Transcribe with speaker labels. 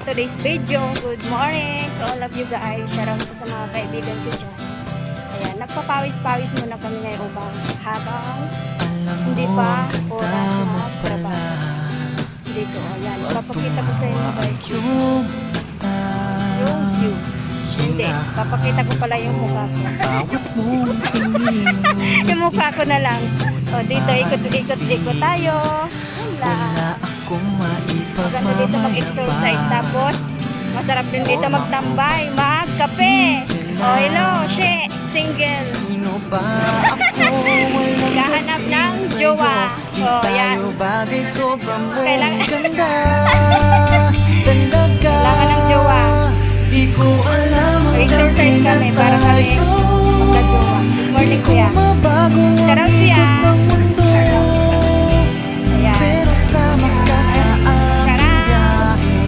Speaker 1: today's video. Good morning to all of you guys. Shout out po sa mga kaibigan ko dyan. Ayan, nagpapawis-pawis muna kami ngayon habang hindi pa oras na trabaho. Dito, ayan. Papakita ko sa inyo guys. Yung view. Hindi, papakita ko pala yung mukha ko. Yung mukha ko na lang. O, dito, ikot-ikot tayo. Wala. Maganda dito mag-exercise. Tapos, masarap din dito magtambay, magkape. O, hello, she, single. Gahanap ng jowa. O, yan. Kailangan.